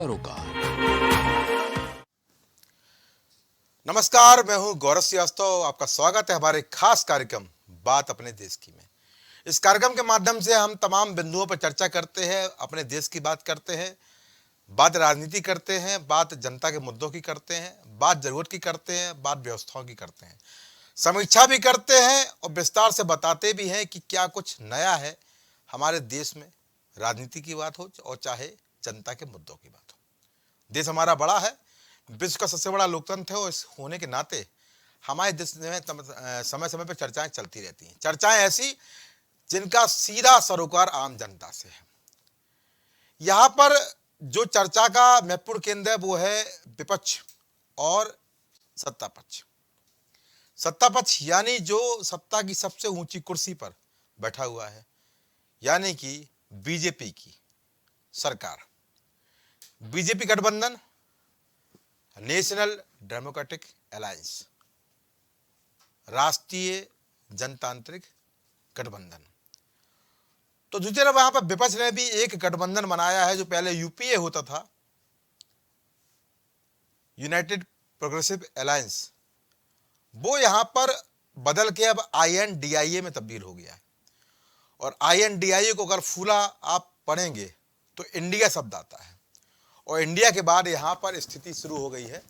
का। नमस्कार, मैं हूं गौरव श्रीवास्तव। आपका स्वागत है हमारे खास कार्यक्रम बात अपने देश की में। इस कार्यक्रम के माध्यम से हम तमाम बिंदुओं पर चर्चा करते हैं, अपने देश की बात करते हैं, बात राजनीति करते हैं, बात जनता के मुद्दों की करते हैं, बात जरूरत की करते हैं, बात व्यवस्थाओं की करते हैं, समीक्षा भी करते हैं और विस्तार से बताते भी हैं कि क्या कुछ नया है हमारे देश में। राजनीति की बात हो और चाहे जनता के मुद्दों की बात हो। देश हमारा बड़ा है, विश्व का सबसे बड़ा लोकतंत्र है और इस होने के नाते हमारे देश में समय समय पर चर्चाएं चलती रहती हैं। चर्चाएं ऐसी जिनका सीधा सरोकार आम जनता से है। यहाँ पर जो चर्चा का महत्वपूर्ण केंद्र है वो है विपक्ष और सत्ता पक्ष। सत्ता पक्ष यानी जो सत्ता की सबसे ऊंची कुर्सी पर बैठा हुआ है, यानी कि बीजेपी की सरकार, बीजेपी गठबंधन, नेशनल डेमोक्रेटिक अलायंस, राष्ट्रीय जनतांत्रिक गठबंधन। तो दूसरी तरफ वहां पर विपक्ष ने भी एक गठबंधन बनाया है जो पहले यूपीए होता था, यूनाइटेड प्रोग्रेसिव अलायंस। वो यहां पर बदल के अब आईएनडीआईए में तब्दील हो गया है। और आईएनडीआईए को अगर फूला आप पढ़ेंगे तो इंडिया शब्द आता है और इंडिया के बाद यहां पर स्थिति शुरू हो गई है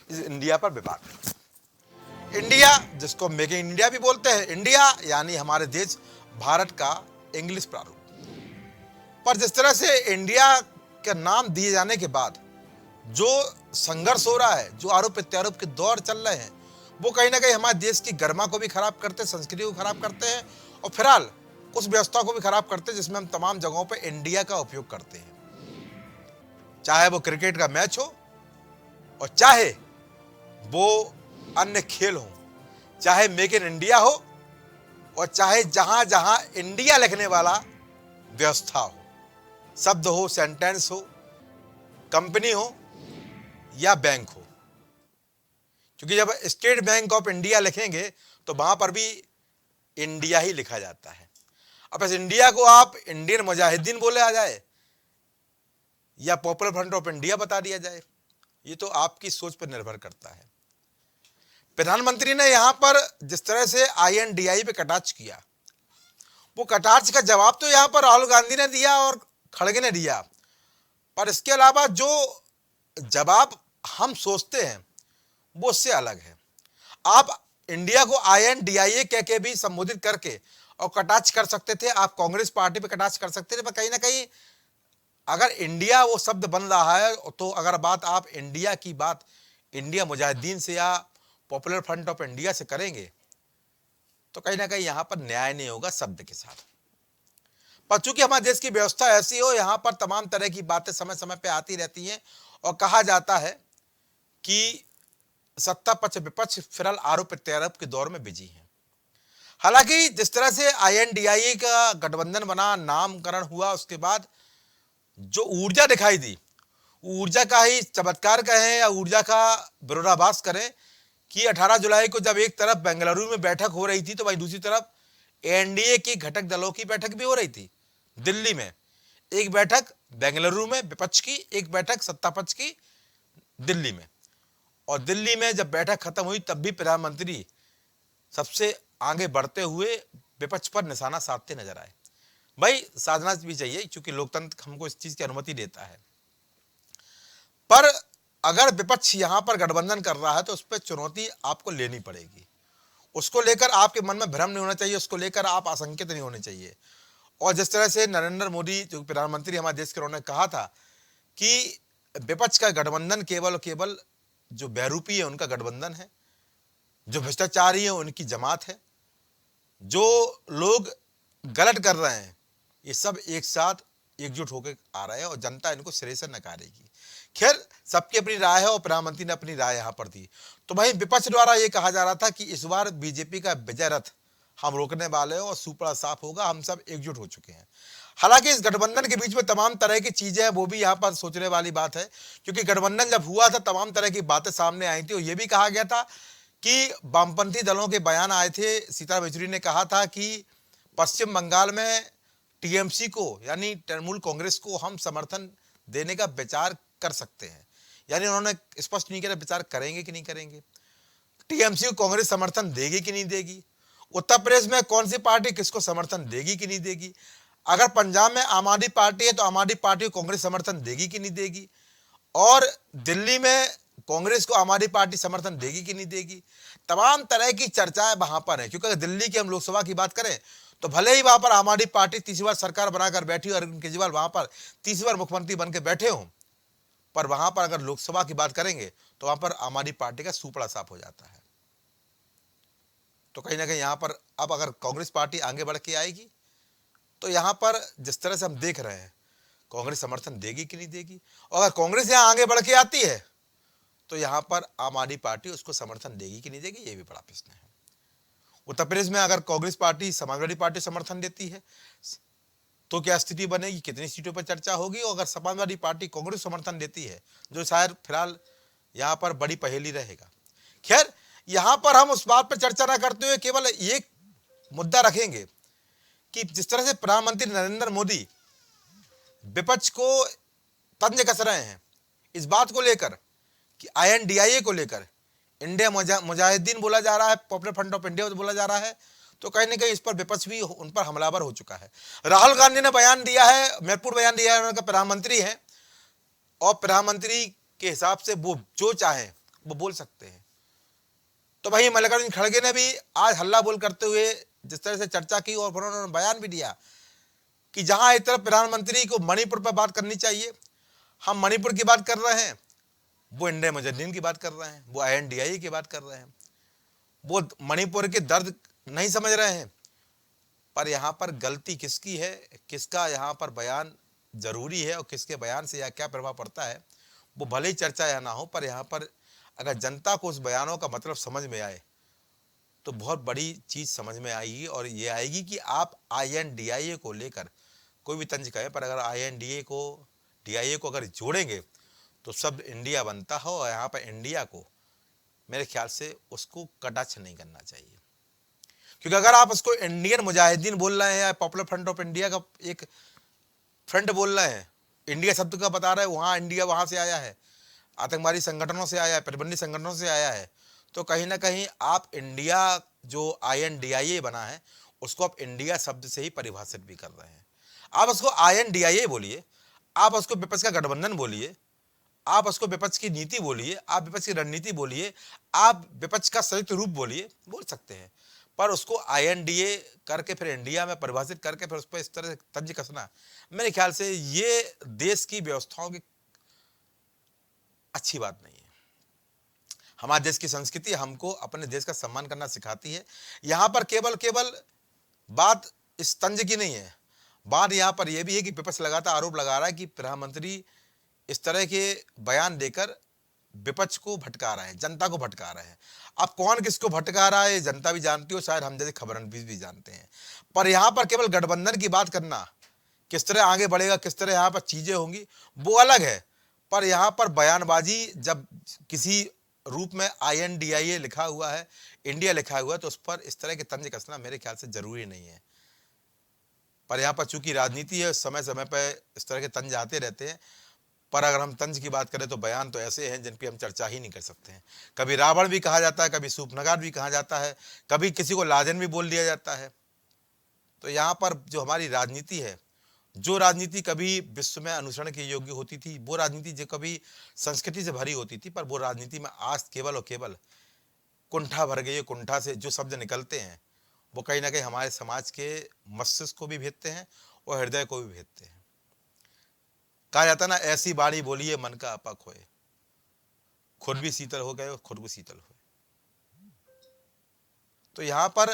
इस इंडिया पर विवाद। इंडिया जिसको मेक इन इंडिया भी बोलते हैं, इंडिया यानी हमारे देश भारत का इंग्लिश प्रारूप। पर जिस तरह से इंडिया का नाम दिए जाने के बाद जो संघर्ष हो रहा है, जो आरोप प्रत्यारोप के दौर चल रहे हैं, वो कहीं ना कहीं हमारे देश की गरिमा को भी खराब करते हैं, संस्कृति को खराब करते हैं और फिलहाल उस व्यवस्था को भी खराब करते हैं जिसमें हम तमाम जगहों पर इंडिया का उपयोग करते हैं। चाहे वो क्रिकेट का मैच हो और चाहे वो अन्य खेल हो, चाहे मेक इन इंडिया हो और चाहे जहां जहां इंडिया लिखने वाला व्यवस्था हो, शब्द हो, सेंटेंस हो, कंपनी हो या बैंक हो। क्योंकि जब स्टेट बैंक ऑफ इंडिया लिखेंगे तो वहां पर भी इंडिया ही लिखा जाता है। अब इस इंडिया को आप इंडियन मुजाहिदीन बोले आ जाए या पॉपुलर फ्रंट ऑफ इंडिया बता दिया जाए, ये तो आपकी सोच पर निर्भर करता है। प्रधानमंत्री ने यहां पर जिस तरह से आईएनडीआई पे कटाक्ष किया, वो कटाक्ष का जवाब तो यहां पर राहुल गांधी ने दिया और खड़गे ने दिया, पर इसके अलावा जो जवाब हम सोचते हैं वो उससे अलग है। आप इंडिया को आईएनडीआईए कह के भी संबोधित करके और कटाक्ष कर सकते थे, आप कांग्रेस पार्टी पे कटाक्ष कर सकते थे, पर कहीं ना कहीं अगर इंडिया वो शब्द बन रहा है तो अगर बात आप इंडिया की बात इंडिया मुजाहिदीन से या पॉपुलर फ्रंट ऑफ इंडिया से करेंगे तो कहीं ना कहीं यहां पर न्याय नहीं होगा शब्द के साथ। पर चूंकि हमारे देश की व्यवस्था ऐसी हो, यहां पर तमाम तरह की बातें समय समय पे आती रहती हैं और कहा जाता है कि सत्ता पक्ष विपक्ष फिलहाल आरोप प्रत्यारोप के दौर में बिजी है। हालांकि जिस तरह से आईएनडीआईए का गठबंधन बना, नामकरण हुआ, उसके बाद जो ऊर्जा दिखाई दी, ऊर्जा का ही चमत्कार कहें या ऊर्जा का विरोधाभास करें कि 18 जुलाई को जब एक तरफ बेंगलुरु में बैठक हो रही थी तो वहीं दूसरी तरफ एनडीए की घटक दलों की बैठक भी हो रही थी दिल्ली में। एक बैठक बेंगलुरु में विपक्ष की, एक बैठक सत्ता पक्ष की दिल्ली में। और दिल्ली में जब बैठक खत्म हुई तब भी प्रधानमंत्री सबसे आगे बढ़ते हुए विपक्ष पर निशाना साधते नजर आए। भाई साधना भी चाहिए क्योंकि लोकतंत्र हमको इस चीज की अनुमति देता है। पर अगर विपक्ष यहां पर गठबंधन कर रहा है तो उस पर चुनौती आपको लेनी पड़ेगी। उसको लेकर आपके मन में भ्रम नहीं होना चाहिए, उसको लेकर आप आशंकित नहीं होने चाहिए। और जिस तरह से नरेंद्र मोदी जो प्रधानमंत्री हमारे देश के, उन्होंने कहा था कि विपक्ष का गठबंधन केवल और केवल जो बहरूपी है उनका गठबंधन है, जो भ्रष्टाचारी है उनकी जमात है, जो लोग गलत कर रहे हैं ये सब एक साथ एकजुट होकर आ रहे हैं और जनता इनको सिरे से नकारेगी। खैर सबकी अपनी राय है और प्रधानमंत्री ने अपनी राय यहां पर दी। तो वहीं विपक्ष द्वारा यह कहा जा रहा था कि इस बार बीजेपी का विजय रथ हम रोकने वाले हैं और सुपड़ा साफ होगा, हम सब एकजुट हो चुके हैं। हालांकि इस गठबंधन के बीच में तमाम तरह की चीजें हैं, वो भी यहाँ पर सोचने वाली बात है। क्योंकि गठबंधन जब हुआ था तमाम तरह की बातें सामने आई थी और यह भी कहा गया था कि वामपंथी दलों के बयान आए थे। सीताराम येचुरी ने कहा था कि पश्चिम बंगाल में टीएमसी को यानी तृणमूल कांग्रेस को हम समर्थन देने का विचार कर सकते हैं, यानी उन्होंने स्पष्ट नहीं किया विचार करेंगे कि नहीं करेंगे। टीएमसी को कांग्रेस समर्थन देगी कि नहीं देगी, उत्तर प्रदेश में कौन सी पार्टी किसको समर्थन देगी कि नहीं देगी, अगर पंजाब में आम आदमी पार्टी है तो आम आदमी पार्टी को कांग्रेस समर्थन देगी कि नहीं देगी, और दिल्ली में कांग्रेस को आम आदमी पार्टी समर्थन देगी कि नहीं देगी। तमाम तरह की चर्चाएं वहां पर है, क्योंकि अगर दिल्ली की हम लोकसभा की बात करें तो भले ही वहां पर आम आदमी पार्टी तीसरी बार सरकार बनाकर बैठी और अरविंद केजरीवाल वहां पर तीसरी बार मुख्यमंत्री बनकर बैठे हों, पर वहां पर अगर लोकसभा की बात करेंगे तो वहां पर आम आदमी पार्टी का सुपड़ा साफ हो जाता है। तो कहीं ना कहीं यहां पर अब अगर कांग्रेस पार्टी आगे बढ़ के आएगी तो यहां पर जिस तरह से हम देख रहे हैं कांग्रेस समर्थन देगी कि नहीं देगी, और अगर कांग्रेस यहां आगे बढ़ के आती है तो यहां पर आम आदमी पार्टी उसको समर्थन देगी कि नहीं देगी, ये भी बड़ा प्रश्न है। उत्तर प्रदेश में अगर कांग्रेस पार्टी समाजवादी पार्टी समर्थन देती है तो क्या स्थिति बनेगी, कितनी सीटों पर चर्चा होगी, और अगर समाजवादी पार्टी कांग्रेस समर्थन देती है जो शायद फिलहाल यहां पर बड़ी पहेली रहेगा। खैर, यहां पर हम उस बात पर चर्चा न करते हुए केवल एक मुद्दा रखेंगे कि जिस तरह से प्रधानमंत्री नरेंद्र मोदी विपक्ष को तंज कस रहे हैं इस बात को लेकर कि INDIA को लेकर इंडिया मुजाहिदीन बोला जा रहा है, पॉपुलर फ्रंट ऑफ इंडिया बोला जा रहा है, तो कहीं ना कहीं इस पर विपक्ष भी उन पर हमलावर हो चुका है। राहुल गांधी ने बयान दिया है, महत्वपूर्ण बयान दिया है, उनका प्रधानमंत्री है और प्रधानमंत्री के हिसाब से वो जो चाहे वो बोल सकते हैं। तो भाई मल्लिकार्जुन खड़गे ने भी आज हल्ला बोल करते हुए जिस तरह से चर्चा की और उन्होंने बयान भी दिया कि जहां एक तरफ प्रधानमंत्री को मणिपुर पर बात करनी चाहिए, हम मणिपुर की बात कर रहे हैं, वो इंडिया मुजाहिदीन की बात कर रहे हैं, वो INDIA की बात कर रहे हैं, वो मणिपुर के दर्द नहीं समझ रहे हैं। पर यहां पर गलती किसकी है, किसका यहां पर बयान जरूरी है और किसके बयान से या क्या प्रभाव पड़ता है, वो भले ही चर्चा या ना हो, पर यहां पर अगर जनता को उस बयानों का मतलब समझ में आए तो बहुत बड़ी चीज समझ में आएगी, और ये आएगी कि आप INDIA को लेकर कोई भी तंज कहे, पर अगर DIA को अगर जोड़ेंगे तो सब इंडिया बनता हो, और यहाँ पर इंडिया को मेरे ख्याल से उसको कटाक्ष नहीं करना चाहिए। क्योंकि अगर आप उसको इंडियन मुजाहिदीन बोल रहे हैं या पॉपुलर फ्रंट ऑफ इंडिया का एक फ्रंट बोल रहे हैं, इंडिया शब्द का बता रहे हैं, वहाँ इंडिया वहाँ से आया है, आतंकवादी संगठनों से आया है, प्रतिबंधित संगठनों से आया है, तो कहीं ना कहीं आप इंडिया जो INDIA बना है उसको आप इंडिया शब्द से ही परिभाषित भी कर रहे हैं। आप उसको INDIA बोलिए, आप उसको विपक्ष का गठबंधन बोलिए, आप उसको विपक्ष की नीति बोलिए, आप विपक्ष की रणनीति बोलिए, आप विपक्ष का संयुक्त रूप बोलिए, बोल सकते हैं, पर उसको INDIA करके फिर इंडिया में परिभाषित करके फिर उस पर इस तरह से तंज कसना, मेरे ख्याल से ये देश की व्यवस्थाओं की अच्छी बात नहीं है। हमारे देश की संस्कृति हमको अपने देश का सम्मान करना सिखाती है। यहां पर केवल बात इस तंज की नहीं है, बात यहां पर यह भी है कि विपक्ष लगातार आरोप लगा रहा है कि प्रधानमंत्री इस तरह के बयान देकर विपक्ष को भटका रहे हैं, जनता को भटका रहे हैं। अब कौन किसको भटका रहा है जनता भी जानती हो, शायद हम जैसे खबरनवीस भी जानते हैं, पर यहां पर केवल गठबंधन की बात करना, किस तरह आगे बढ़ेगा, किस तरह यहां पर चीजें होंगी, वो अलग है। पर यहां पर बयानबाजी जब किसी रूप में INDIA लिखा हुआ है, इंडिया लिखा हुआ है, तो उस पर इस तरह के तंज कसना मेरे ख्याल से जरूरी नहीं है। पर यहां पर चूंकि राजनीति है, समय समय पर इस तरह के तंज आते रहते हैं, पर अगर हम तंज की बात करें तो बयान तो ऐसे हैं जिन पे हम चर्चा ही नहीं कर सकते हैं। कभी रावण भी कहा जाता है, कभी सूपनगार भी कहा जाता है, कभी किसी को लादेन भी बोल दिया जाता है। तो यहाँ पर जो हमारी राजनीति है, जो राजनीति कभी विश्व में अनुसरण के योग्य होती थी, वो राजनीति जो कभी संस्कृति से भरी होती थी, पर वो राजनीति में आज केवल और केवल कुंठा भर गई है। कुंठा से जो शब्द निकलते हैं वो कहीं ना कहीं हमारे समाज के मस्तिष्क को भी भेदते हैं और हृदय को भी भेदते हैं। कहा जाता ना, ऐसी बाणी बोलिए मन का अपक होए, खुद भी शीतल हो गए और खुद भी शीतल हुए। तो यहां पर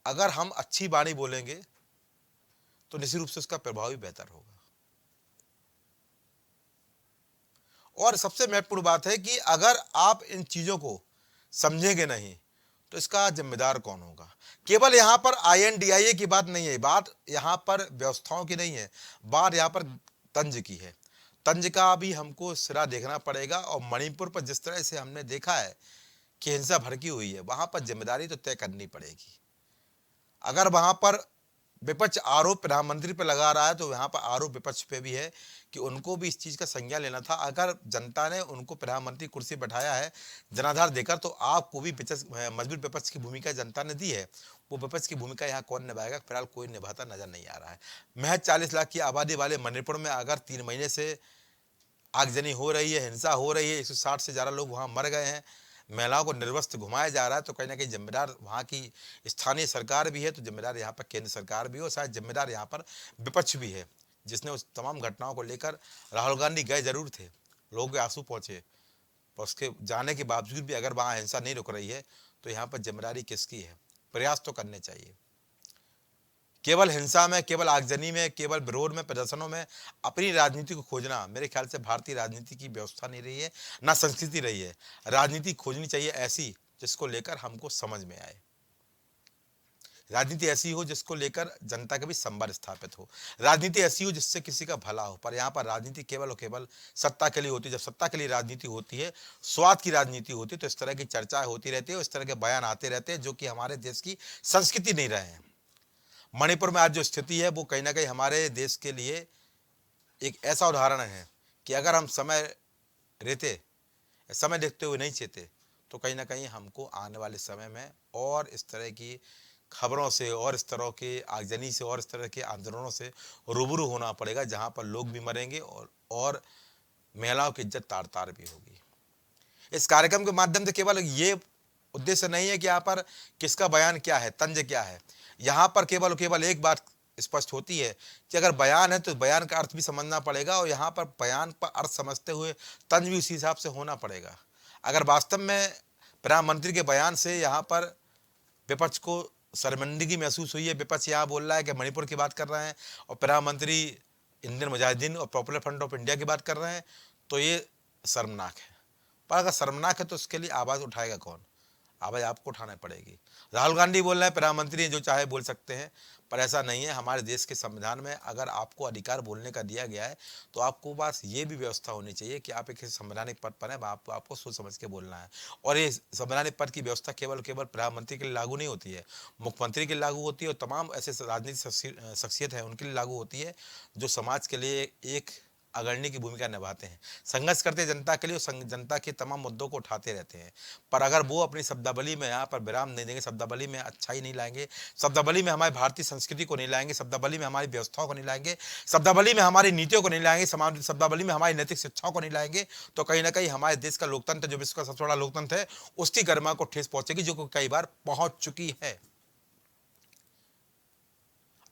अगर हम अच्छी बाणी बोलेंगे तो निश्चित रूप से उसका प्रभाव भी बेहतर होगा। और सबसे महत्वपूर्ण बात है कि अगर आप इन चीजों को समझेंगे नहीं तो इसका जिम्मेदार कौन होगा। केवल यहां पर INDIA की बात नहीं है, बात यहां पर व्यवस्थाओं की नहीं है, बात यहां पर तंज की है। तंज का भी हमको सिरा देखना पड़ेगा। और मणिपुर पर जिस तरह से हमने देखा है कि हिंसा भड़की हुई है, वहां पर जिम्मेदारी तो तय करनी पड़ेगी। अगर वहां पर विपक्ष आरोप प्रधानमंत्री पे लगा रहा है, तो यहाँ पर आरोप विपक्ष पे भी है कि उनको भी इस चीज़ का संज्ञान लेना था। अगर जनता ने उनको प्रधानमंत्री कुर्सी बैठाया है जनाधार देकर, तो आपको भी मजबूत विपक्ष की भूमिका जनता ने दी है। वो विपक्ष की भूमिका यहाँ कौन निभाएगा? फिलहाल कोई निभाता नजर नहीं आ रहा है। महज 40 लाख की आबादी वाले मणिपुर में अगर 3 महीने से आगजनी हो रही है, हिंसा हो रही है, 160 से ज़्यादा लोग वहाँ मर गए हैं, महिलाओं को निर्वस्त्र घुमाया जा रहा है, तो कहीं ना कहीं जिम्मेदार वहाँ की स्थानीय सरकार भी है, तो जिम्मेदार यहाँ पर केंद्र सरकार भी हो, शायद जिम्मेदार यहाँ पर विपक्ष भी है, जिसने उस तमाम घटनाओं को लेकर, राहुल गांधी गए जरूर थे, लोगों के आंसू पहुँचे, पर उसके जाने के बावजूद भी अगर वहाँ हिंसा नहीं रुक रही है, तो यहाँ पर जिम्मेदारी किसकी है? प्रयास तो करने चाहिए। केवल हिंसा में, केवल आगजनी में, केवल विरोध में, प्रदर्शनों में अपनी राजनीति को खोजना मेरे ख्याल से भारतीय राजनीति की व्यवस्था नहीं रही है, ना संस्कृति रही है। राजनीति खोजनी चाहिए ऐसी जिसको लेकर हमको समझ में आए, राजनीति ऐसी हो जिसको लेकर जनता के भी संवाद स्थापित हो, राजनीति ऐसी हो जिससे किसी का भला हो। पर यहाँ पर राजनीति केवल और केवल सत्ता के लिए होती है। जब सत्ता के लिए राजनीति होती है, स्वार्थ की राजनीति होती है, तो इस तरह की चर्चाएं होती रहती है, इस तरह के बयान आते रहते हैं, जो कि हमारे देश की संस्कृति नहीं रहे हैं। मणिपुर में आज जो स्थिति है, वो कहीं ना कहीं हमारे देश के लिए एक ऐसा उदाहरण है कि अगर हम समय देखते हुए नहीं चेते, तो कहीं ना कहीं हमको आने वाले समय में और इस तरह की खबरों से, और इस तरह के आगजनी से, और इस तरह के आंदोलनों से रूबरू होना पड़ेगा, जहां पर लोग भी मरेंगे और महिलाओं की इज्जत तार तार भी होगी। इस कार्यक्रम के माध्यम से केवल ये उद्देश्य नहीं है कि यहाँ पर किसका बयान क्या है, तंज क्या है। यहाँ पर केवल एक बात स्पष्ट होती है कि अगर बयान है तो बयान का अर्थ भी समझना पड़ेगा, और यहाँ पर बयान पर अर्थ समझते हुए तंज भी उसी हिसाब से होना पड़ेगा। अगर वास्तव में प्रधानमंत्री के बयान से यहाँ पर विपक्ष को शर्मिंदगी महसूस हुई है, विपक्ष यहाँ बोल रहा है कि मणिपुर की बात कर रहे हैं और प्रधानमंत्री इंडियन मुजाहिदीन और पॉपुलर फ्रंट ऑफ इंडिया की बात कर रहे हैं, तो ये शर्मनाक है। पर अगर शर्मनाक है तो उसके लिए आवाज़ उठाएगा कौन? आवाज़ आपको उठानी पड़ेगी। राहुल गांधी बोल रहे हैं, प्रधानमंत्री जो चाहे बोल सकते हैं, पर ऐसा नहीं है। हमारे देश के संविधान में अगर आपको अधिकार बोलने का दिया गया है, तो आपको पास ये भी व्यवस्था होनी चाहिए कि आप एक संवैधानिक पद पर हैं, आपको सोच समझ के बोलना है। और ये संवैधानिक पद की व्यवस्था केवल प्रधानमंत्री के लिए लागू नहीं होती है, मुख्यमंत्री के लिए लागू होती है, और तमाम ऐसे राजनीतिक शख्सियत है उनके लिए लागू होती है, जो समाज के लिए एक अग्रणी की भूमिका निभाते हैं, संघर्ष करते हैं जनता के लिए, जनता के तमाम मुद्दों को उठाते रहते हैं। पर अगर वो अपनी शब्दावली में यहाँ पर विराम नहीं देंगे, शब्दावली में अच्छाई नहीं लाएंगे, शब्दावली में हमारी भारतीय संस्कृति को नहीं लाएंगे, शब्दावली में हमारी व्यवस्थाओं को नहीं लाएंगे, शब्दावली में हमारी नीतियों को नहीं लाएंगे, शब्दावली में हमारी नैतिक शिक्षाओं को नहीं लाएंगे, तो कहीं ना कहीं हमारे देश का लोकतंत्र, जो विश्व का सबसे बड़ा लोकतंत्र है, उसकी गरिमा को ठेस पहुंचेगी, जो कई बार पहुंच चुकी है।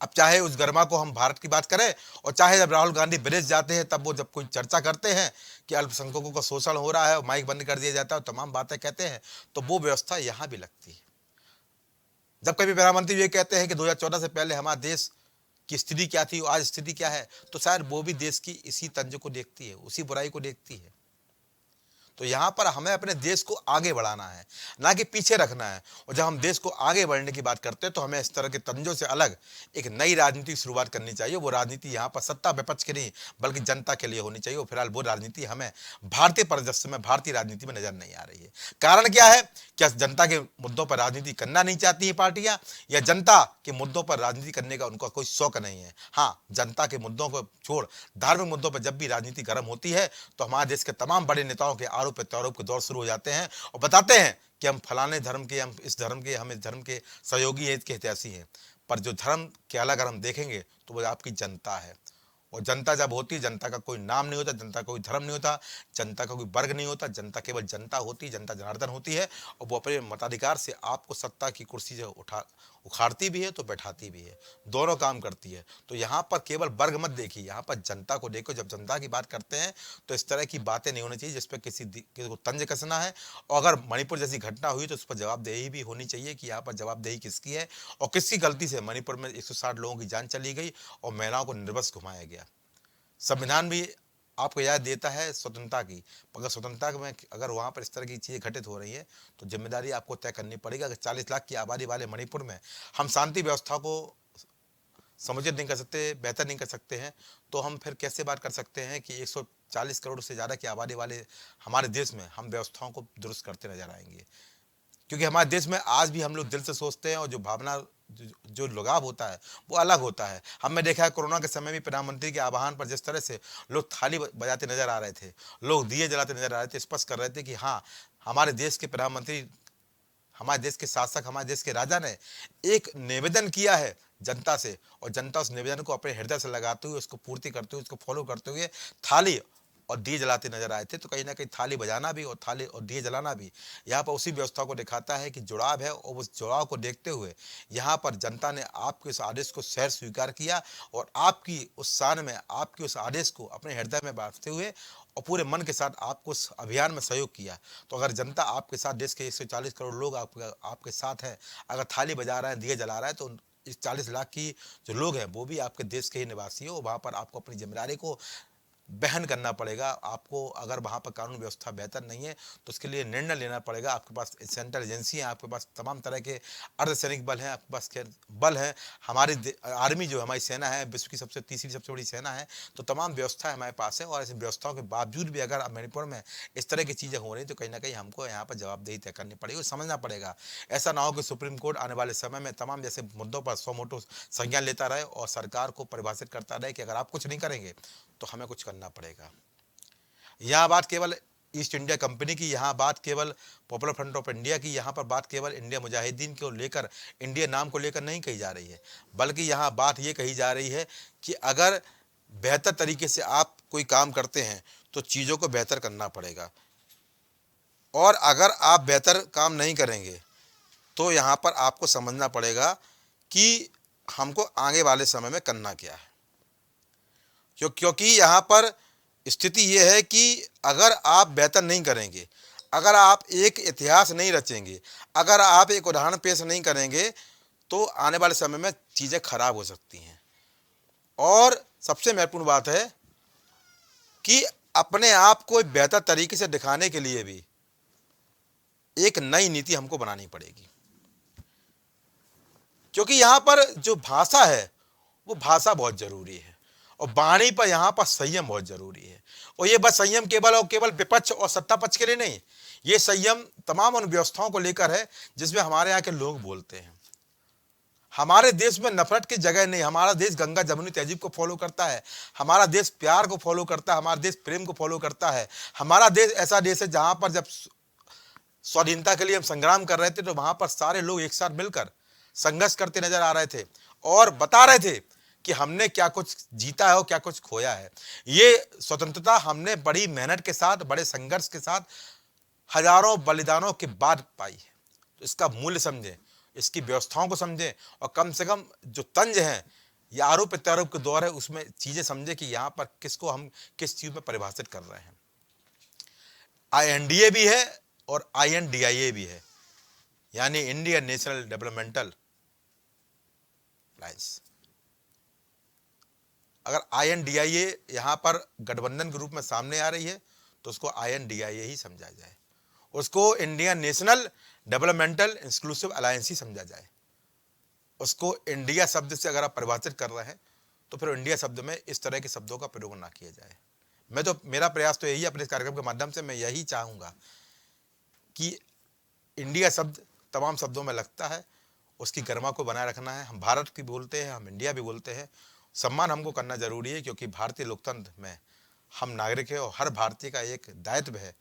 अब चाहे उस गरिमा को हम भारत की बात करें, और चाहे जब राहुल गांधी विदेश जाते हैं, तब वो जब कोई चर्चा करते हैं कि अल्पसंख्यकों का शोषण हो रहा है और माइक बंद कर दिया जाता है और तमाम बातें कहते हैं, तो वो व्यवस्था यहां भी लगती है। जब कभी प्रधानमंत्री ये कहते हैं कि 2014 से पहले हमारे देश की स्थिति क्या थी, आज स्थिति क्या है, तो शायद वो भी देश की इसी तंज को देखती है, उसी बुराई को देखती है। तो यहाँ पर हमें अपने देश को आगे बढ़ाना है, ना कि पीछे रखना है। और जब हम देश को आगे बढ़ने की बात करते हैं, तो हमें इस तरह के तंजों से अलग एक नई राजनीति की शुरुआत करनी चाहिए। वो राजनीति यहाँ पर सत्ता विपक्ष की नहीं, बल्कि जनता के लिए होनी चाहिए। और फिलहाल वो राजनीति हमें भारतीय परिदृश्य में, भारतीय राजनीति में नजर नहीं आ रही है। कारण क्या है? क्या जनता के मुद्दों पर राजनीति करना नहीं चाहती है पार्टियां, या जनता के मुद्दों पर राजनीति करने का उनका कोई शौक नहीं है? हाँ, जनता के मुद्दों को छोड़ धार्मिक मुद्दों पर जब भी राजनीति गर्म होती है, तो हमारे देश के तमाम बड़े नेताओं के आरोप प्रत्यारोप के दौर शुरू हो जाते हैं और बताते हैं कि हम फलाने धर्म के, हम इस धर्म के सहयोगी हैं, इसके हितैषी हैं। पर जो धर्म के अलग अगर हम देखेंगे, तो वो आपकी जनता है। और जनता जब होती है, जनता का कोई नाम नहीं होता, जनता का कोई धर्म नहीं होता, जनता का कोई वर्ग नहीं होता, जनता केवल जनता होती है, जनता जनार्दन होती है। और वो अपने मताधिकार से आपको सत्ता की कुर्सी से उखाड़ती भी है तो बैठाती भी है, दोनों काम करती है। तो यहाँ पर केवल वर्ग मत देखिए, यहाँ पर जनता को देखो। जब जनता की बात करते हैं, तो इस तरह की बातें नहीं होनी चाहिए जिस पर किसी को तंज कसना है। और अगर मणिपुर जैसी घटना हुई, तो उस पर जवाबदेही भी होनी चाहिए कि यहाँ पर जवाबदेही किसकी है और किसकी गलती से मणिपुर में 160 लोगों की जान चली गई और महिलाओं को निर्वस्त्र घुमाया गया। संविधान भी आपको याद देता है स्वतंत्रता की, मगर स्वतंत्रता में अगर वहाँ पर इस तरह की चीज़ें घटित हो रही है, तो जिम्मेदारी आपको तय करनी पड़ेगी। अगर 40 लाख की आबादी वाले मणिपुर में हम शांति व्यवस्था को समुचित नहीं कर सकते, बेहतर नहीं कर सकते हैं, तो हम फिर कैसे बात कर सकते हैं कि 140 करोड़ से ज़्यादा की आबादी वाले हमारे देश में हम व्यवस्थाओं को दुरुस्त करते नजर आएंगे? क्योंकि हमारे देश में आज भी हम लोग दिल से सोचते हैं, और जो भावना जो लगाव होता है वो अलग होता है। हमने देखा है कोरोना के समय भी प्रधानमंत्री के आह्वान पर जिस तरह से लोग थाली बजाते नजर आ रहे थे, लोग दिए जलाते नजर आ रहे थे, स्पष्ट कर रहे थे कि हाँ, हमारे देश के प्रधानमंत्री, हमारे देश के शासक, हमारे देश के राजा ने एक निवेदन किया है जनता से, और जनता उस निवेदन को अपने हृदय से लगाते हुए, उसको पूर्ति करते हुए, उसको फॉलो करते हुए थाली और दिए जलाते नजर आए थे। तो कहीं ना कहीं थाली बजाना भी और थाली और दिए जलाना भी यहाँ पर उसी व्यवस्था को दिखाता है कि जुड़ाव है, और उस जुड़ाव को देखते हुए यहाँ पर जनता ने आपके उस आदेश को शहर स्वीकार किया, और आपकी उस शान में, आपके उस आदेश को अपने हृदय में बांटते हुए और पूरे मन के साथ आपको उस अभियान में सहयोग किया। तो अगर जनता आपके साथ, देश के 140 करोड़ लोग आपके साथ हैं, अगर थाली बजा रहे हैं, दिए जला रहे हैं, तो इस 40 लाख की जो लोग हैं वो भी आपके देश के ही निवासी हो। वहाँ पर आपको अपनी जिम्मेदारी को बहन करना पड़ेगा। आपको अगर वहाँ पर कानून व्यवस्था बेहतर नहीं है तो उसके लिए निर्णय लेना पड़ेगा। आपके पास सेंट्रल एजेंसी है, आपके पास तमाम तरह के अर्धसैनिक बल हैं, आपके पास बल है, हमारी आर्मी जो हमारी सेना है, विश्व की तीसरी सबसे बड़ी सेना है। तो तमाम व्यवस्था हमारे पास है, और ऐसी व्यवस्थाओं के बावजूद भी अगर मणिपुर में इस तरह की चीज़ें हो रही तो कहीं ना कहीं हमको यहाँ पर जवाबदेही तय करनी पड़ेगी और समझना पड़ेगा। ऐसा ना हो कि सुप्रीम कोर्ट आने वाले समय में तमाम जैसे मुद्दों पर सौ मोटो संज्ञान लेता रहे और सरकार को परिभाषित करता रहे कि अगर आप कुछ नहीं करेंगे तो हमें कुछ करना पड़ेगा। यहाँ बात केवल ईस्ट इंडिया कंपनी की, यहाँ बात केवल पॉपुलर फ्रंट ऑफ इंडिया की, यहाँ पर बात केवल इंडिया मुजाहिदीन को लेकर, इंडिया नाम को लेकर नहीं कही जा रही है, बल्कि यहाँ बात ये कही जा रही है कि अगर बेहतर तरीके से आप कोई काम करते हैं तो चीज़ों को बेहतर करना पड़ेगा, और अगर आप बेहतर काम नहीं करेंगे तो यहाँ पर आपको समझना पड़ेगा कि हमको आगे वाले समय में करना क्या है। क्योंकि यहाँ पर स्थिति ये है कि अगर आप बेहतर नहीं करेंगे, अगर आप एक इतिहास नहीं रचेंगे, अगर आप एक उदाहरण पेश नहीं करेंगे तो आने वाले समय में चीज़ें खराब हो सकती हैं। और सबसे महत्वपूर्ण बात है कि अपने आप को बेहतर तरीके से दिखाने के लिए भी एक नई नीति हमको बनानी पड़ेगी, क्योंकि यहाँ पर जो भाषा है वो भाषा बहुत ज़रूरी है, और वाणी पर यहाँ पर संयम बहुत जरूरी है। और ये बस संयम केवल और केवल विपक्ष और सत्ता पक्ष के लिए नहीं, ये संयम तमाम उन व्यवस्थाओं को लेकर है जिसमें हमारे यहाँ के लोग बोलते हैं। हमारे देश में नफरत की जगह नहीं, हमारा देश गंगा जमुनी तहजीब को फॉलो करता है, हमारा देश प्यार को फॉलो करता है, हमारा देश प्रेम को फॉलो करता है। हमारा देश ऐसा देश है जहाँ पर जब स्वाधीनता के लिए हम संग्राम कर रहे थे तो वहाँ पर सारे लोग एक साथ मिलकर संघर्ष करते नजर आ रहे थे और बता रहे थे कि हमने क्या कुछ जीता है और क्या कुछ खोया है। ये स्वतंत्रता हमने बड़ी मेहनत के साथ, बड़े संघर्ष के साथ, हजारों बलिदानों के बाद पाई है। तो इसका मूल्य समझें, इसकी व्यवस्थाओं को समझें, और कम से कम जो तंज हैं या आरोप प्रत्यारोप के दौर है उसमें चीजें समझें कि यहाँ पर किसको हम किस चीज में परिभाषित कर रहे हैं। INDA भी है और INDIA भी है, यानी इंडियन नेशनल डेवलपमेंटल अलायंस। अगर INDIA यहाँ पर गठबंधन के रूप में सामने आ रही है तो उसको INDIA ही समझा जाए, उसको Indian national developmental inclusive alliance ही समझा जाए। उसको इंडिया शब्द से अगर आप परिभाषित कर रहे हैं तो फिर इंडिया शब्द में इस तरह के शब्दों का प्रयोग ना किया जाए। मेरा प्रयास तो यही, अपने कार्यक्रम के माध्यम से मैं यही चाहूँगा कि इंडिया शब्द तमाम शब्दों में लगता है, उसकी गरिमा को बनाए रखना है। हम भारत की बोलते हैं, हम इंडिया भी बोलते हैं, सम्मान हमको करना जरूरी है, क्योंकि भारतीय लोकतंत्र में हम नागरिक हैं और हर भारतीय का एक दायित्व है।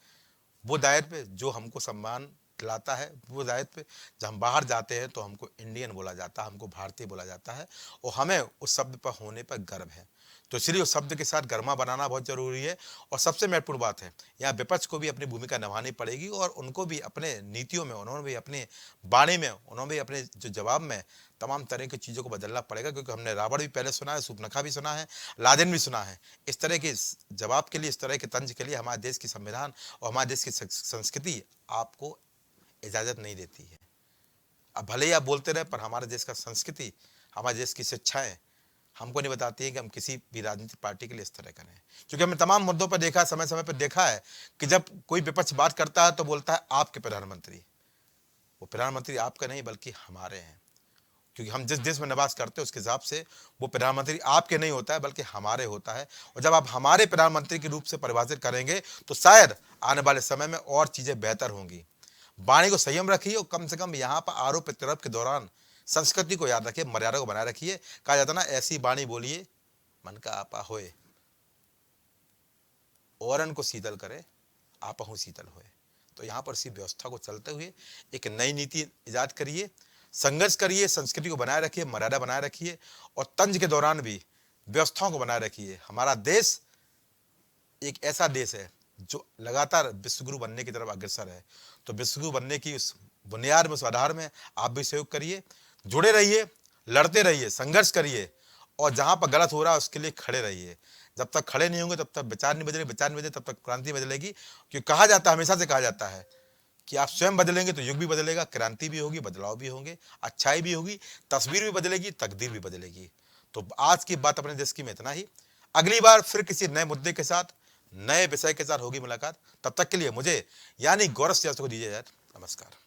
वो दायित्व जो हमको सम्मान दिलाता है, वो दायित्व जब हम बाहर जाते हैं तो हमको इंडियन बोला जाता है, हमको भारतीय बोला जाता है, और हमें उस शब्द पर होने पर गर्व है। तो इसलिए उस शब्द के साथ गरिमा बनाना बहुत जरूरी है। और सबसे महत्वपूर्ण बात है, यहाँ विपक्ष को भी अपनी भूमिका निभानी पड़ेगी, और उनको भी अपने नीतियों में, उन्होंने भी अपने बाणी में, उन्होंने भी अपने जो जवाब में तमाम तरह की चीज़ों को बदलना पड़ेगा। क्योंकि हमने रावण भी पहले सुना है, सूर्पनखा भी सुना है, लादेन भी सुना है। इस तरह के जवाब के लिए, इस तरह के तंज के लिए हमारे देश की संविधान और हमारे देश की संस्कृति आपको इजाज़त नहीं देती है। अब भले ही आप बोलते रहे, पर हमारे देश का संस्कृति, हमारे देश की शिक्षाएं हमको नहीं बताती है कि हम किसी भी राजनीतिक पार्टी के लिए इस तरह करें। क्योंकि हमने तमाम मुद्दों पर देखा, समय समय पर देखा है कि जब कोई विपक्ष बात करता है तो बोलता है आपके प्रधानमंत्री। वो प्रधानमंत्री आपका नहीं बल्कि हमारे हैं, क्योंकि हम जिस देश में निवास करते हैं उसके हिसाब से वो प्रधानमंत्री आपके नहीं होता है बल्कि हमारे होता है। और जब आप हमारे प्रधानमंत्री के रूप से परिभाषित करेंगे तो शायद आने वाले समय में और चीज़ें बेहतर होंगी। वाणी को संयम रखिए, और कम से कम यहाँ पर आरोप प्रत्यारोप के दौरान संस्कृति को याद रखिए, मर्यादा को बनाए रखिए। कहा जाता ना, ऐसी वाणी बोलिए मन का आपा होए, औरन को शीतल करे आपहु शीतल होए। तो यहाँ पर इसी व्यवस्था को चलते हुए एक नई नीति इजाद करिए, संघर्ष करिए, संस्कृति को बनाए रखिए, मर्यादा बनाए रखिए और तंज के दौरान भी व्यवस्थाओं को बनाए रखिए। हमारा देश एक ऐसा देश है जो लगातार विश्वगुरु बनने की तरफ अग्रसर है। तो विश्वगुरु बनने की उस बुनियाद में, उस आधार में आप भी सहयोग करिए, जुड़े रहिए, लड़ते रहिए, संघर्ष करिए और जहां पर गलत हो रहा है उसके लिए खड़े रहिए। जब तक खड़े नहीं होंगे तब तक विचार नहीं बदलेंगे, विचार नहीं बदले तब तक क्रांति बदलेगी। क्योंकि कहा जाता है, हमेशा से कहा जाता है कि आप स्वयं बदलेंगे तो युग भी बदलेगा, क्रांति भी होगी, बदलाव भी होंगे, अच्छाई भी होगी, तस्वीर भी बदलेगी, तकदीर भी बदलेगी। तो आज की बात अपने देश की में इतना ही। अगली बार फिर किसी नए मुद्दे के साथ, नए विषय के साथ होगी मुलाकात। तब तक के लिए मुझे यानी गौरव श्रीवास्तव को दीजिए इजाजत। नमस्कार।